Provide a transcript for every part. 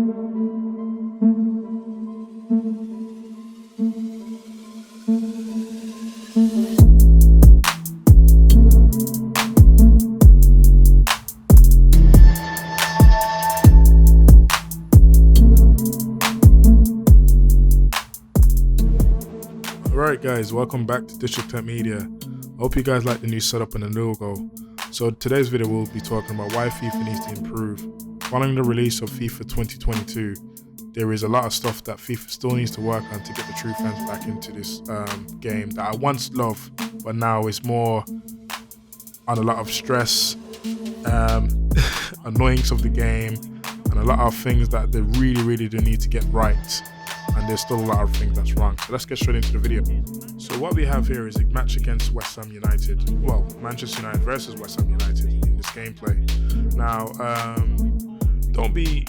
Alright guys, welcome back to District Tech Media. I hope you guys like the new setup and the logo. So today's video we'll be talking about why FIFA needs to improve. Following the release of FIFA 2022, there is a lot of stuff that FIFA still needs to work on to get the true fans back into this game that I once loved, but now it's more on a lot of stress, annoyance of the game, and a lot of things that they really do need to get right. And there's still a lot of things that's wrong. So let's get straight into the video. So what we have here is a match against West Ham United. Well, Manchester United versus West Ham United in this gameplay. Now, don't be,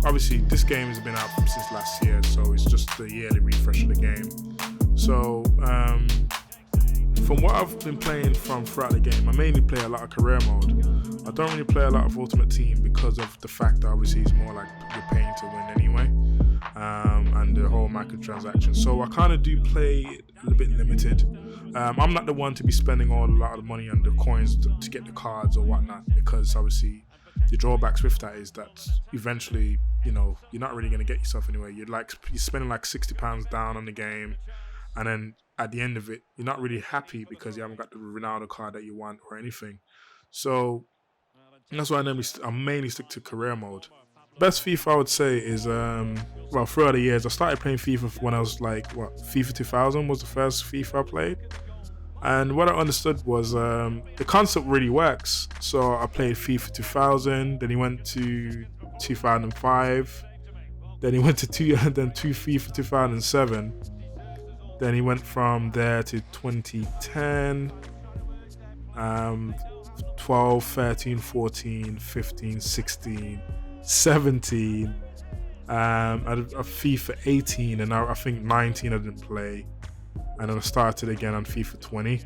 obviously this game has been out since last year, so it's just the yearly refresh of the game. So, from what I've been playing throughout the game, I mainly play a lot of career mode. I don't really play a lot of Ultimate Team because of the fact that obviously it's more like you're paying to win anyway. And the whole microtransaction. So I kind of do play a little bit limited. I'm not the one to be spending a lot of money on the coins to get the cards or whatnot, because obviously the drawbacks with that is that eventually, you're not really going to get yourself anywhere. You're spending like £60 down on the game, and then at the end of it, you're not really happy because you haven't got the Ronaldo card that you want or anything. So that's why I mainly stick to career mode. Best FIFA I would say is, throughout the years, I started playing FIFA when I was FIFA 2000 was the first FIFA I played. And what I understood was the concept really works. So I played FIFA 2000, then he went to 2005, then he went to FIFA 2007, then he went from there to 2010, 12, 13, 14, 15, 16, 17, FIFA 18, and I think 19 I didn't play, and then I started again on FIFA 20.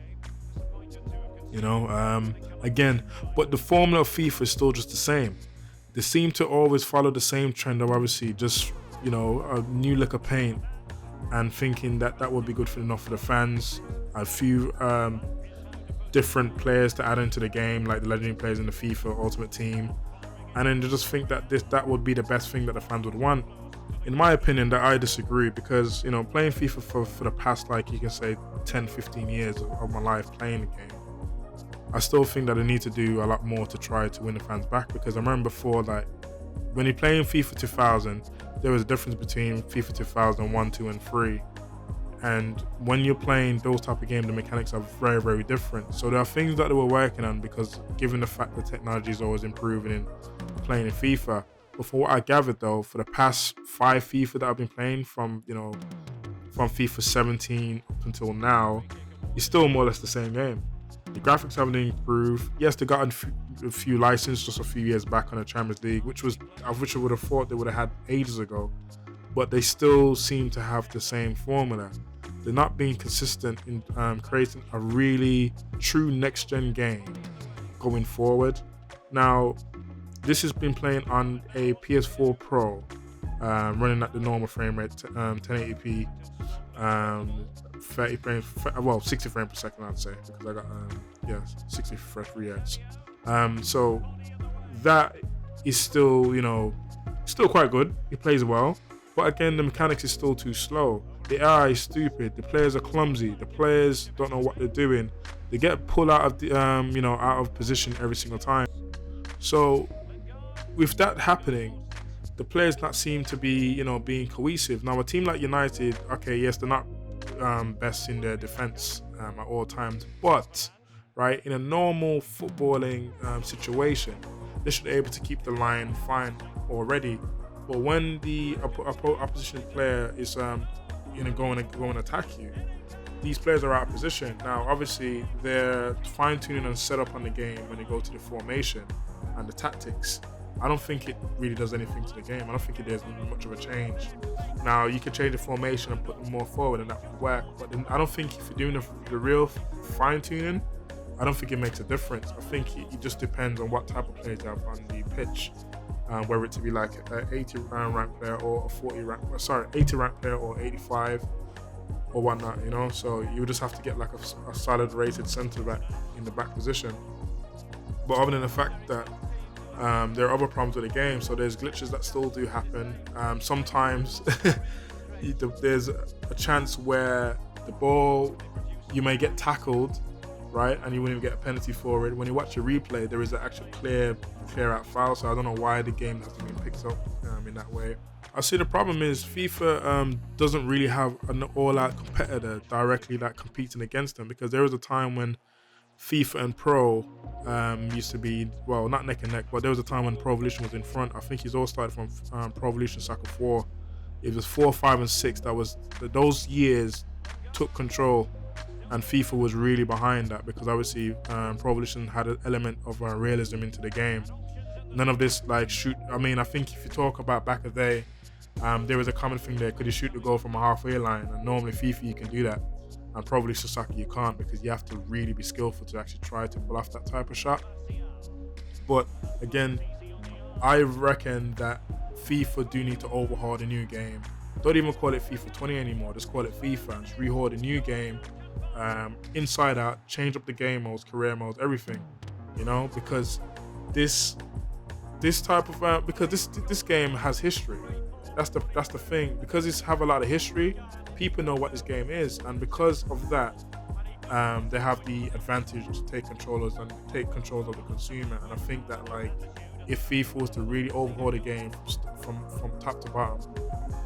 Again, but the formula of FIFA is still just the same. They seem to always follow the same trend of obviously just a new lick of paint, and thinking that would be good enough for the fans. A few different players to add into the game, like the legendary players in the FIFA Ultimate Team. And then they just think that that would be the best thing that the fans would want. In my opinion, that I disagree, because playing FIFA for the past, you can say 10-15 years of my life playing the game, I still think that I need to do a lot more to try to win the fans back. Because I remember before, when you're playing FIFA 2000, there was a difference between FIFA 2001, 2 and 3. And when you're playing those type of games, the mechanics are very different. So there are things that they were working on, because given the fact that technology is always improving in playing in FIFA. But from what I gathered though, for the past 5 FIFA that I've been playing from FIFA 17 up until now, it's still more or less the same game. The graphics haven't improved. Yes, they got a few licenses just a few years back on the Champions League, which I would have thought they would have had ages ago. But they still seem to have the same formula. They're not being consistent in creating a really true next-gen game going forward. Now, this has been playing on a PS4 Pro, running at the normal frame rate, 1080p, 60 frames per second, I'd say, because I got 60 fresh reacts. So that is still, still quite good. It plays well. But again, the mechanics is still too slow. The AI is stupid. The players are clumsy. The players don't know what they're doing. They get pulled out of the, out of position every single time. So, with that happening, the players not seem to be, being cohesive. Now, a team like United, okay, yes, they're not best in their defense at all times, but in a normal footballing situation, they should be able to keep the line fine already. But when the opposition player is going to attack you, these players are out of position. Now, obviously, they're fine-tuning and set up on the game when they go to the formation and the tactics. I don't think it really does anything to the game. I don't think there's much of a change. Now, you can change the formation and put them more forward, and that would work. But then I don't think if you're doing the real fine-tuning, I don't think it makes a difference. I think it just depends on what type of players you have on the pitch. whether it to be like an 80 rank player or a 80 rank player or 85 or whatnot, you know. So you would just have to get like a solid rated centre back in the back position. But other than the fact that there are other problems with the game, so there's glitches that still do happen. Sometimes there's a chance where the ball, you may get tackled, right, and you wouldn't even get a penalty for it. When you watch a replay, there is an actual clear out foul, so I don't know why the game hasn't been picked up in that way. I see the problem is FIFA doesn't really have an all-out competitor directly like competing against them, because there was a time when FIFA and Pro used to be, well, not neck and neck, but there was a time when Pro Evolution was in front. I think he's all started from Pro Evolution Soccer 4. It was 4, 5, and 6. Those years took control, and FIFA was really behind that, because obviously Pro Evolution had an element of realism into the game. None of this like I think if you talk about back in the day, there was a common thing there: could you shoot the goal from a halfway line? And normally FIFA you can do that, and probably Sasaki you can't, because you have to really be skillful to actually try to pull off that type of shot. But again, I reckon that FIFA do need to overhaul the new game. Don't even call it FIFA 20 anymore, just call it FIFA and just rehaul the new game inside out, change up the game modes, career modes, everything, you know, because this type of because this game has history. That's the thing. Because it's have a lot of history, people know what this game is, and because of that, they have the advantage to take control of the consumer. And I think that like if FIFA was to really overhaul the game from top to bottom,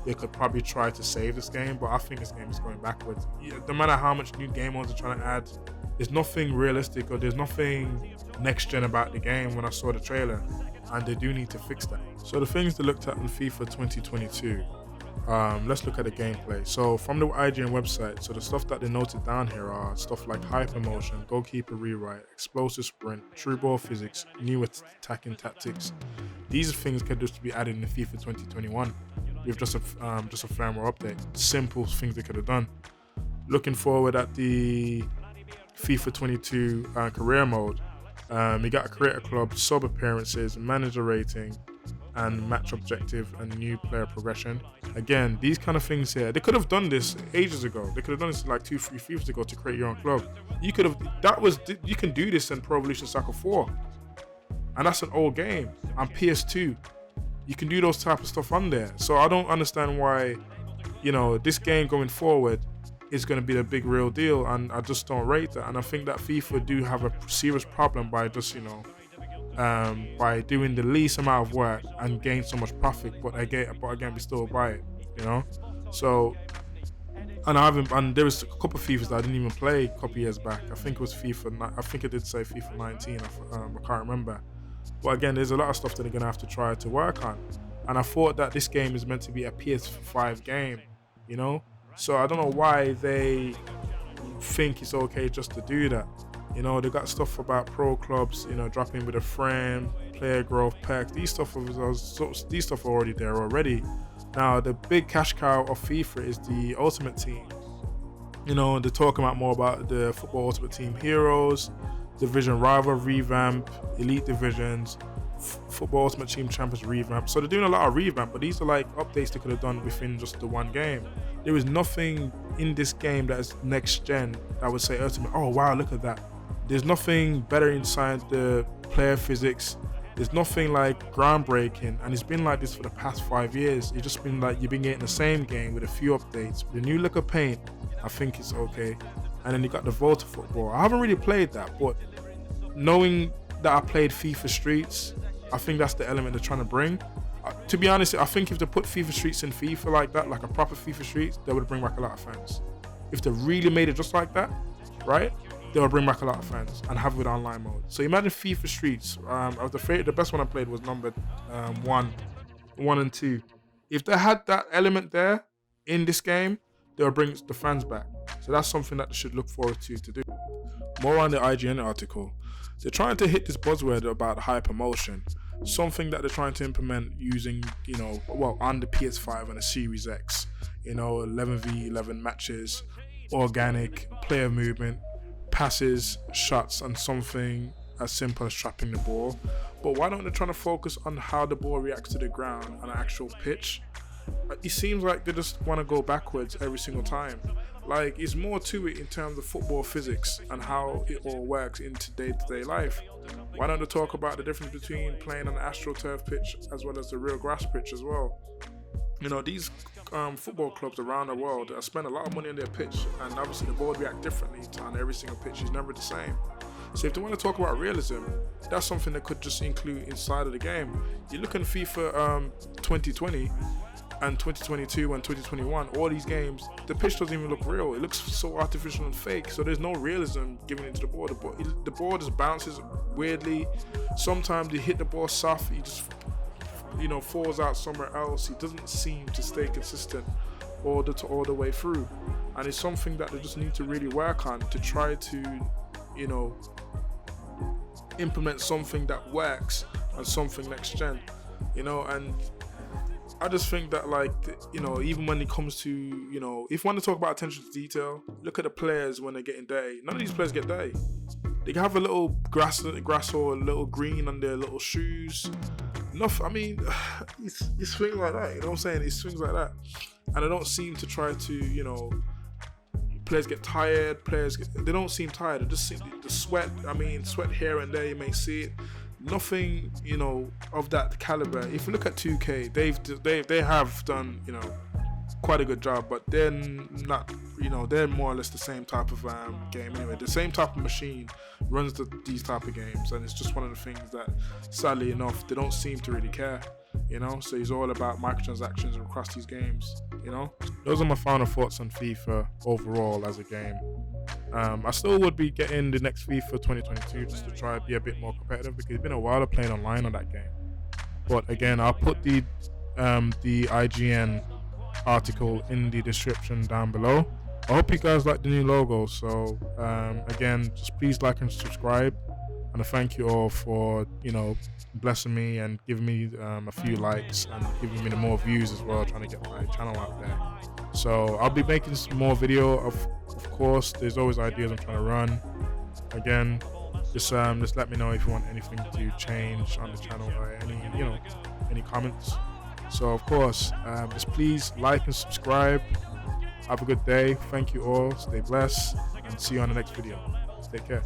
they could probably try to save this game. But I think this game is going backwards. No matter how much new game modes are trying to add, there's nothing realistic or there's nothing next gen about the game when I saw the trailer, and they do need to fix that. So the things they looked at in FIFA 2022, let's look at the gameplay. So from the IGN website, so the stuff that they noted down here are stuff like hypermotion, goalkeeper rewrite, explosive sprint, true ball physics, new attacking tactics. These things could just be added in the FIFA 2021 with just a firmware update. Simple things they could have done. Looking forward at the FIFA 22 career mode. You got to create a club, sub appearances, manager rating, and match objective, and new player progression. Again, these kind of things here, they could have done this ages ago. They could have done this like 2-3 FIFAs ago to create your own club. You can do this in Pro Evolution Soccer 4, and that's an old game. On PS2, you can do those type of stuff on there. So I don't understand why, you know, this game going forward is going to be the big real deal, and I just don't rate that. And I think that FIFA do have a serious problem by just, you know, by doing the least amount of work and gain so much profit, but again we still buy it, you know. So and there was a couple of FIFAs that I didn't even play a couple of years back. I think it was I think it did say FIFA 19. I can't remember. But again, there's a lot of stuff that they're gonna have to try to work on. And I thought that this game is meant to be a PS5 game, you know. So I don't know why they think it's okay just to do that. You know, they got stuff about pro clubs, you know, dropping with a frame, player growth packs. These stuff are already there already. Now, the big cash cow of FIFA is the Ultimate Team. You know, they're talking more about the Football Ultimate Team Heroes, Division Rival revamp, Elite Divisions, Football Ultimate Team Champions revamp. So they're doing a lot of revamp, but these are like updates they could have done within just the one game. There is nothing in this game that is next gen that would say Ultimate, oh wow, look at that. There's nothing better inside the player physics. There's nothing like groundbreaking, and it's been like this for the past 5 years. It's just been like you've been getting the same game with a few updates. With a new look of paint, I think it's okay. And then you got the Volta Football. I haven't really played that, but knowing that I played FIFA Streets, I think that's the element they're trying to bring. To be honest, I think if they put FIFA Streets in FIFA like that, like a proper FIFA Streets, they would bring back a lot of fans. If they really made it just like that, right? They will bring back a lot of fans and have it with online mode. So imagine FIFA Streets. The best one I played was number 1 and 2. If they had that element there in this game, they'll bring the fans back. So that's something that they should look forward to do. More on the IGN article. They're trying to hit this buzzword about hypermotion, something that they're trying to implement using, you know, well, on the PS5 and the Series X. You know, 11v11 matches, organic player movement, passes, shots, and something as simple as trapping the ball. But why don't they try to focus on how the ball reacts to the ground on an actual pitch? It seems like they just want to go backwards every single time. Like, it's more to it in terms of football physics and how it all works into day-to-day life. Why don't they talk about the difference between playing on an AstroTurf pitch as well as the real grass pitch as well? You know, these football clubs around the world spend a lot of money on their pitch, and obviously the ball react differently on every single pitch. It's never the same. So if they want to talk about realism, that's something they could just include inside of the game. You look in FIFA 2020 and 2022 and 2021, all these games, the pitch doesn't even look real. It looks so artificial and fake. So there's no realism given into the ball. The ball just bounces weirdly. Sometimes you hit the ball soft, you just falls out somewhere else. He doesn't seem to stay consistent all the way through, and it's something that they just need to really work on to try to implement something that works and something next gen. And I just think that, like, even when it comes to, if you want to talk about attention to detail, look at the players when they're getting dirty. None of these players get dirty. They can have a little grass or a little green on their little shoes. I mean, it's things like that, you know what I'm saying? It's things like that. And they don't seem to try to, players get tired, they don't seem tired. They just seem the sweat here and there, you may see it. Nothing, of that caliber. If you look at 2K, they have done, quite a good job, but they're not, they're more or less the same type of game anyway. The same type of machine runs these type of games, and it's just one of the things that, sadly enough, they don't seem to really care. So it's all about microtransactions across these games. Those are my final thoughts on FIFA overall as a game. I still would be getting the next FIFA 2022 just to try to be a bit more competitive, because it's been a while of playing online on that game. But again, I'll put the IGN article in the description down below. I hope you guys like the new logo. So again, just please like and subscribe, and I thank you all for blessing me and giving me a few likes and giving me the more views as well, trying to get my channel out there. So I'll be making some more video. Of course, there's always ideas I'm trying to run. Again, just let me know if you want anything to change on the channel or any comments. So of course, just please like and subscribe. Have a good day. Thank you all. Stay blessed, and see you on the next video. Take care.